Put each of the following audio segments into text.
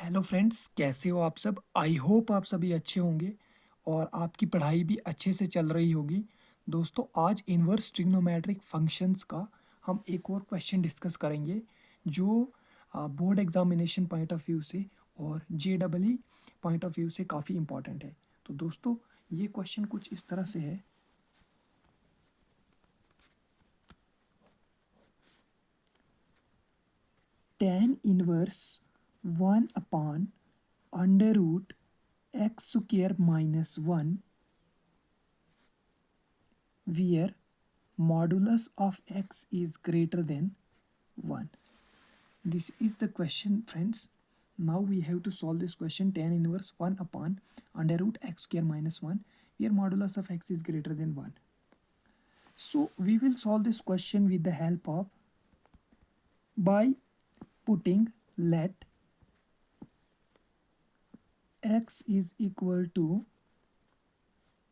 Hello friends, कैसे हो आप सब। आई होप आप सभी अच्छे होंगे और आपकी पढ़ाई भी अच्छे से चल रही होगी। दोस्तों, आज इन्वर्स ट्रिग्नोमेट्रिक फंक्शंस का हम एक और क्वेश्चन डिस्कस करेंगे जो board examination point of view से और JEE पॉइंट ऑफ व्यू से काफ़ी इम्पॉर्टेंट है। तो दोस्तों, ये क्वेश्चन कुछ इस तरह से है। tan inverse 1/√x² - 1 where modulus of x is greater than 1. This is the question, friends. Now we have to solve this question. Tan inverse 1/√x² - 1 where modulus of x is greater than 1. So we will solve this question with the help of by putting let x is equal to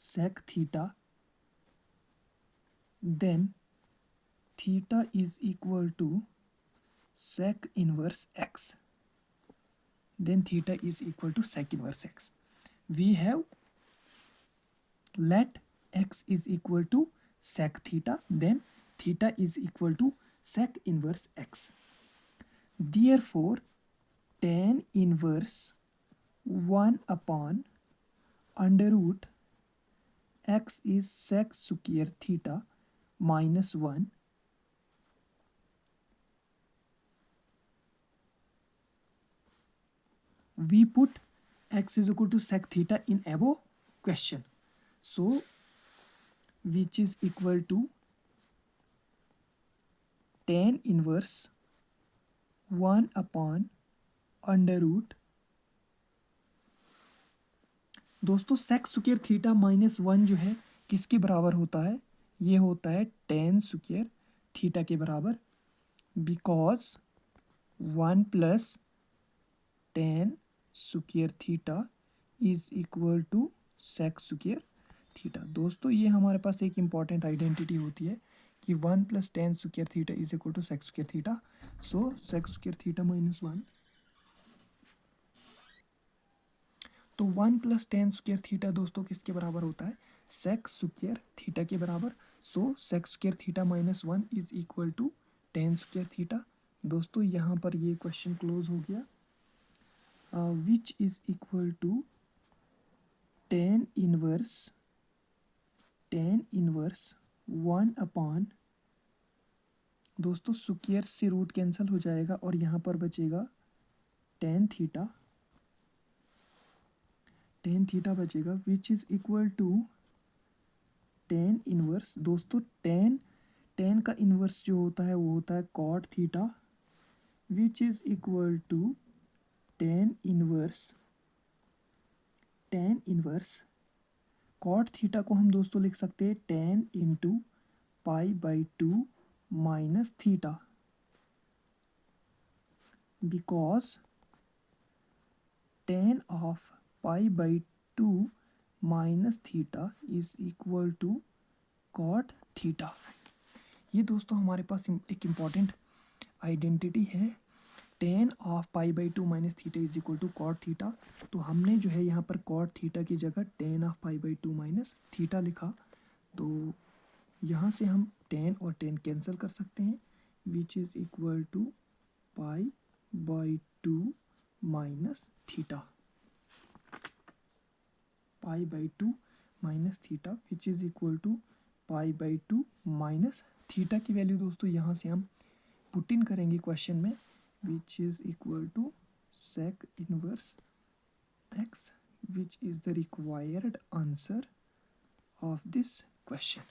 sec theta, then theta is equal to sec inverse x, then theta is equal to sec inverse x. We have let x is equal to sec theta, then theta is equal to sec inverse x. Therefore, tan inverse 1 upon under root x is sec square theta minus 1. We put x is equal to sec theta in above question. So, which is equal to tan inverse 1 upon under root. दोस्तों, sec square theta minus 1 जो है किसके बराबर होता है? ये होता है टेन स्क्वायर थीटा के बराबर, because 1 plus tan square theta is equal to sec square theta. दोस्तों, ये हमारे पास एक इम्पॉर्टेंट आइडेंटिटी होती है कि 1 plus tan square theta is equal to sec square theta. So sec square theta minus 1, तो 1 प्लस टेन स्क्वायर थीटा दोस्तों किसके बराबर होता है? सेक स्क्वायर थीटा के बराबर। So sec square theta minus 1 is equal to tan square theta. दोस्तों, यहाँ पर ये क्वेश्चन क्लोज हो गया। Which is equal to tan inverse 1 upon, दोस्तों स्क्वायर से रूट कैंसिल हो जाएगा और यहाँ पर बचेगा टेन थीटा बचेगा, which is equal to tan inverse. दोस्तों, टेन का इनवर्स जो होता है वो होता है cot theta, which is equal to tan inverse cot theta को हम दोस्तों लिख सकते हैं tan into pi by two minus theta, because tan of pi by two minus theta is equal to cot theta. ये दोस्तों हमारे पास एक इम्पॉर्टेंट आइडेंटिटी है, tan of pi by two minus theta is equal to cot theta. तो हमने जो है यहाँ पर कॉट थीटा की जगह ten of pi by two minus theta लिखा। तो यहाँ से हम टेन और टेन कैंसिल कर सकते हैं, which is equal to pi by two minus theta, pi by two minus theta which is equal to pi by two minus theta की वैल्यू दोस्तों यहाँ से हम पुट इन करेंगे क्वेश्चन में, which is equal to sec inverse x, which is the required answer of this question.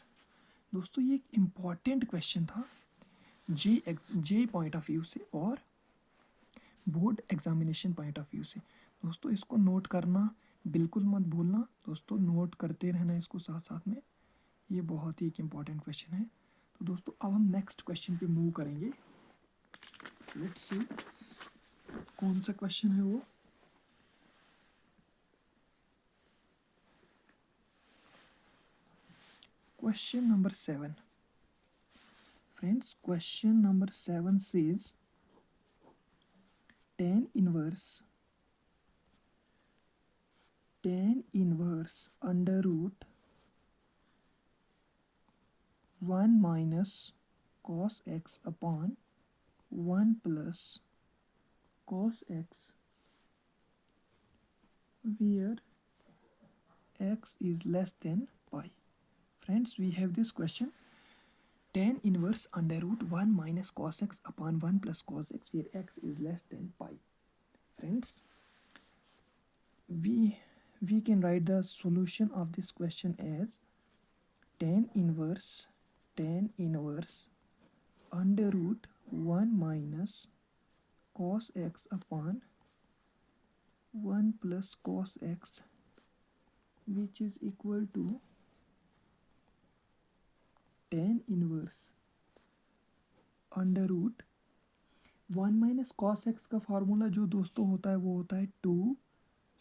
दोस्तों, ये एक इम्पॉर्टेंट क्वेश्चन था जे पॉइंट ऑफ व्यू से और board examination point of view से। दोस्तों, इसको नोट करना बिल्कुल मत भूलना। दोस्तों, नोट करते रहना इसको साथ साथ में, ये बहुत ही एक इम्पॉर्टेंट क्वेश्चन है। तो दोस्तों, अब हम नेक्स्ट क्वेश्चन पे मूव करेंगे। लेट्स सी कौन सा क्वेश्चन है वो। Question number 7। Friends, question number 7 says tan inverse tan inverse under root 1 minus cos x upon 1 plus cos x where x is less than pi. Friends, we have this question. Tan inverse under root 1 minus cos x upon 1 plus cos x where x is less than pi. Friends, we can write the solution of this question as tan inverse under root 1 minus cos x upon 1 plus cos x, which is equal to tan inverse under root 1 minus cos x का formula जो दोस्तों होता है वो होता है 2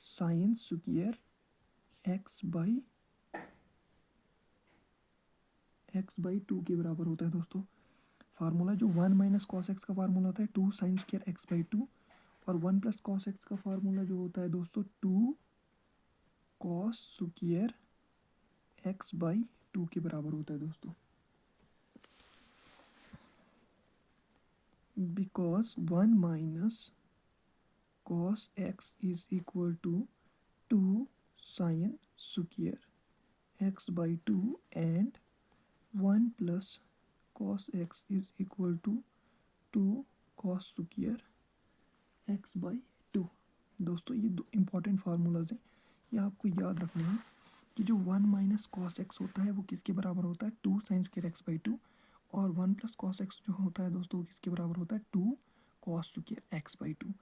sine square x by 2 के बराबर होता है दोस्तों। फार्मूला जो 1 माइनस कॉस एक्स का फार्मूला होता है 2 साइन स्क्वायर एक्स बाई 2 और 1 प्लस कॉस एक्स का फार्मूला जो होता है दोस्तों 2 कॉस स्क्वायर एक्स बाई 2 के बराबर होता है दोस्तों। Because 1 minus cos x is equal to 2 sin square x by 2 and 1 plus cos x is equal to 2 cos square x by 2। दोस्तों ये दो इम्पॉर्टेंट फार्मूलाज हैं, ये आपको याद रखना है कि जो 1 माइनस कॉस एक्स होता है वो किसके बराबर होता है 2 साइन स्क्वायर एक्स बाई 2 और 1 प्लस कॉस एक्स जो होता है दोस्तों किसके बराबर होता है 2 कॉस स्क्वायर एक्स बाई 2।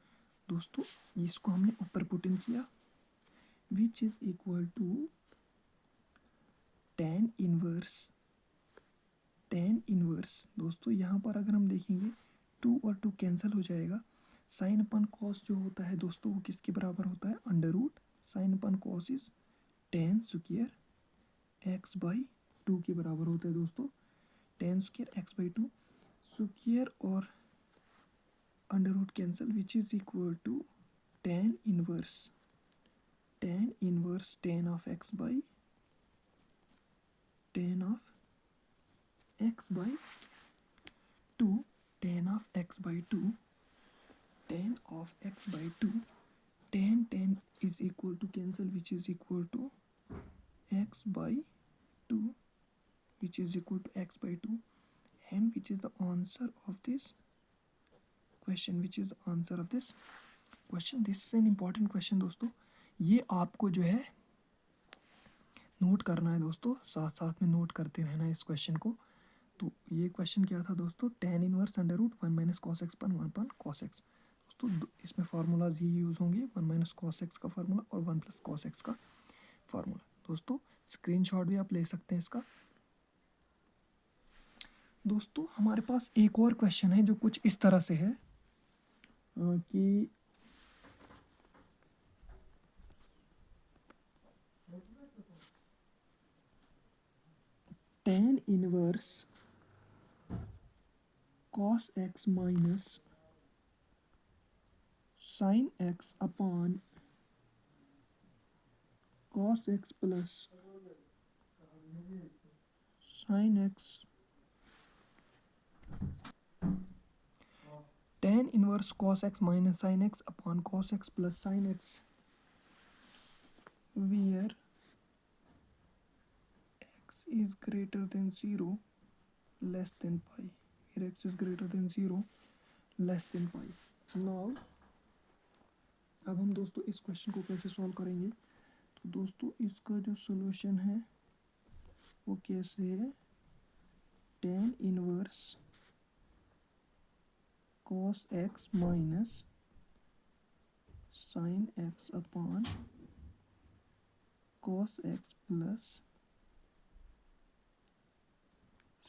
दोस्तों इसको हमने ऊपर पुट इन किया which is equal to tan inverse दोस्तों यहाँ पर अगर हम देखेंगे 2 और 2 कैंसिल हो जाएगा। साइन अपन कॉस जो होता है दोस्तों वो किसके बराबर होता है under root sine upon cos is tan square x by 2 के बराबर होता है दोस्तों। tan square x by 2 square और under root cancel which is equal to tan inverse tan of x by tan of x by 2 tan of x by 2 tan of x by 2 tan is equal to cancel which is equal to x by 2 which is equal to x by 2 and which is the answer of this question which is the answer of this question। this is an important question दोस्तों, ये आपको जो है note करना है दोस्तों, साथ साथ में नोट करते रहना है इस क्वेश्चन को। तो ये क्वेश्चन क्या था दोस्तों tan inverse under root 1 minus cos x पर 1 पर कॉस एक्स। दोस्तों इसमें फार्मूलाज ये यूज़ होंगे 1 माइनस कॉस एक्स का फार्मूला और 1 प्लस कॉस एक्स का फार्मूला। दोस्तों स्क्रीनशॉट भी आप ले सकते हैं इसका। दोस्तों हमारे पास एक और क्वेश्चन है जो कुछ इस तरह से है कि tan inverse cos x minus sin x upon cos x plus sin x tan inverse cos x minus sin x upon cos x plus sin x where x is greater than 0 less than pi, here x is greater than 0 less than pi। now अब हम दोस्तों इस question को कैसे solve करेंगे, तो दोस्तों इसका जो सॉल्यूशन है वो कैसे है tan inverse cos x minus sin x upon cos x plus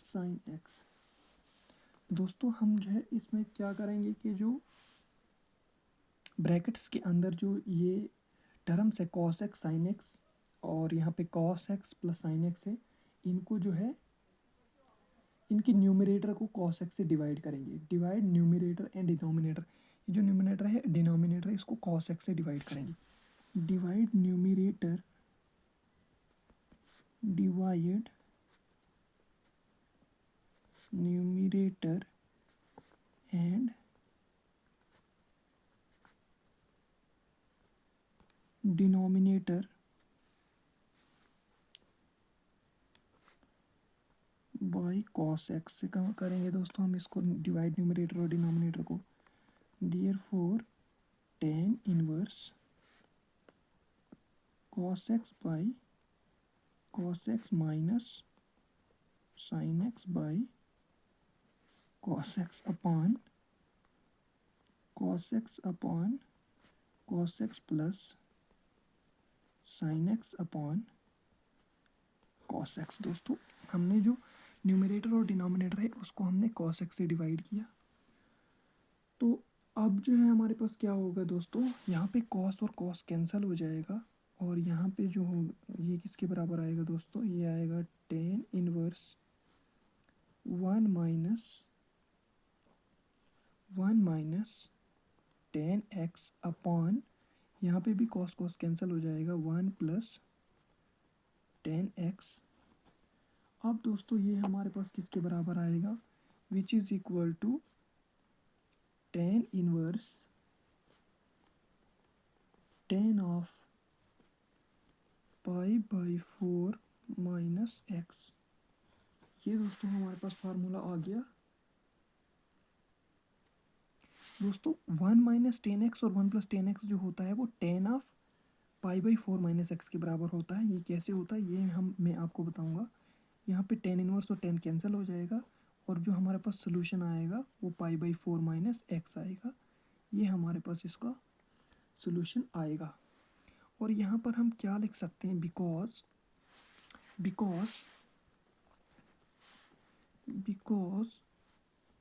sin x। दोस्तों हम जो है इसमें क्या करेंगे कि जो ब्रैकेट्स के अंदर जो ये टर्म्स है cos x sin x और यहाँ पे cos x plus sin x है, इनको जो है इनकी न्यूमरेटर को cos x से डिवाइड करेंगे। डिवाइड न्यूमरेटर एंड डिनोमिनेटर, ये जो न्यूमरेटर है डिनोमिनेटर है इसको cos x से डिवाइड करेंगे। Divide numerator and denominator by cos x से करेंगे दोस्तों हम इसको, डिवाइड न्यूमरेटर और डिनोमिनेटर को। Therefore tan inverse cos x by cos x minus sine x by cos x upon cos x plus sine x upon cos x. दोस्तों हमने जो न्यूमरेटर और डिनोमिनेटर है उसको हमने कॉस एक्स से डिवाइड किया। तो अब जो है हमारे पास क्या होगा दोस्तों, यहाँ पे कॉस और कॉस कैंसिल हो जाएगा और यहाँ पे जो हो ये किसके बराबर आएगा दोस्तों, ये आएगा tan inverse 1 minus tan x upon, यहाँ पे भी कॉस कॉस कैंसिल हो जाएगा, 1 प्लस tan एक्स। अब दोस्तों ये हमारे पास किसके बराबर आएगा, which is equal to tan inverse tan of pi by 4 minus x. ये दोस्तों हमारे पास फार्मूला आ गया। दोस्तों 1 माइनस टेन एक्स और 1 प्लस टेन एक्स जो होता है वो tan of pi by 4 minus x के बराबर होता है। ये कैसे होता है ये मैं आपको बताऊंगा। यहाँ पे tan इनवर्स और tan कैंसिल हो जाएगा और जो हमारे पास सोल्यूशन आएगा वो पाई बाई 4 माइनस एक्स आएगा। ये हमारे पास इसका सोल्यूशन आएगा। और यहाँ पर हम क्या लिख सकते हैं, because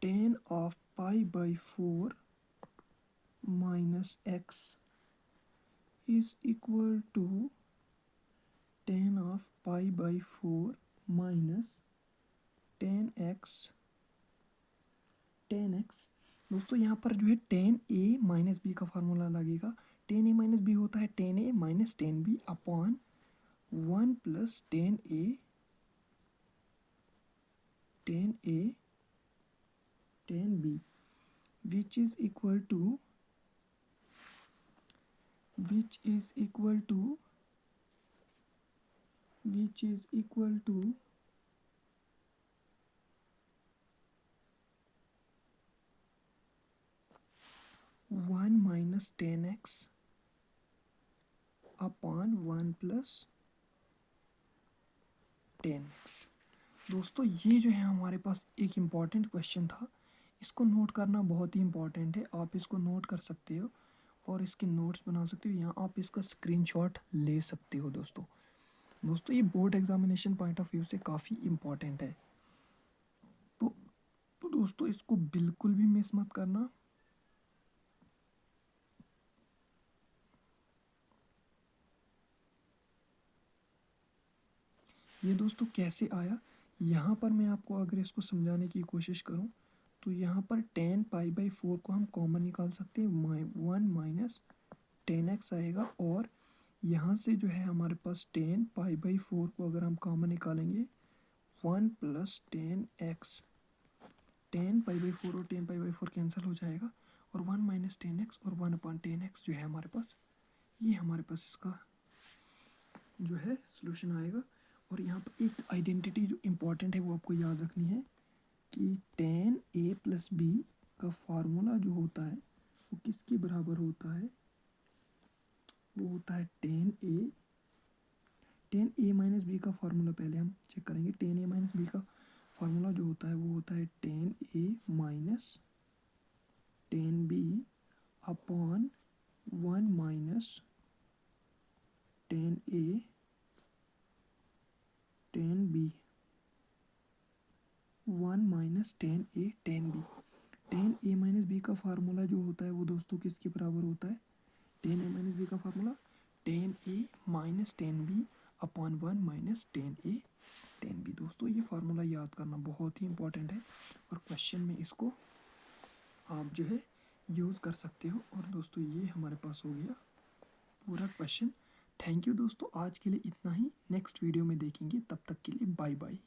tan of pi by 4 minus x is equal to tan of pi by 4 minus tan x। दोस्तों यहाँ पर जो है tan a माइनस बी का फार्मूला लगेगा। tan a माइनस बी होता है tan a minus tan b upon 1 plus tan a tan b which is equal to 1 minus tan x upon 1 plus tan x। दोस्तों ये जो है हमारे पास एक इम्पॉर्टेंट क्वेश्चन था, इसको नोट करना बहुत ही इम्पॉर्टेंट है। आप इसको नोट कर सकते हो और इसके नोट्स बना सकते हो, यहाँ आप इसका स्क्रीनशॉट ले सकते हो। दोस्तों ये board examination point of view से काफ़ी इम्पॉर्टेंट है। तो दोस्तों इसको बिल्कुल भी मिस मत करना। ये दोस्तों कैसे आया, यहाँ पर मैं आपको अगर इसको समझाने की कोशिश करूँ तो यहाँ पर tan पाई बाई 4 को हम कॉमन निकाल सकते हैं, 1 माइनस tan x आएगा और यहाँ से जो है हमारे पास tan पाई बाई 4 को अगर हम कॉमन निकालेंगे 1 plus tan x, tan pi by 4 और tan पाई बाई 4 कैंसिल हो जाएगा और 1 माइनस tan x और 1 अपॉन tan x जो है हमारे पास, ये हमारे पास इसका जो है सोल्यूशन आएगा। और यहाँ पर एक आइडेंटिटी जो इम्पोर्टेंट है वो आपको याद रखनी है कि tan a प्लस बी का फार्मूला जो होता है वो किसके बराबर होता है, वो होता है tan a माइनस बी का फार्मूला पहले हम चेक करेंगे। tan a माइनस बी का फार्मूला जो होता है वो होता है tan a minus tan b upon 1 minus tan a tan b, 1 minus tan a tan b। tan a minus b का फार्मूला जो होता है वो दोस्तों किसके बराबर होता है, tan a माइनस बी का formula tan a minus tan b upon 1 minus tan a tan b। दोस्तों ये फार्मूला याद करना बहुत ही इंपॉर्टेंट है और क्वेश्चन में इसको आप जो है यूज़ कर सकते हो। और दोस्तों ये हमारे पास हो गया पूरा क्वेश्चन। थैंक यू दोस्तों, आज के लिए इतना ही। नेक्स्ट वीडियो में देखेंगे, तब तक के लिए बाय बाय।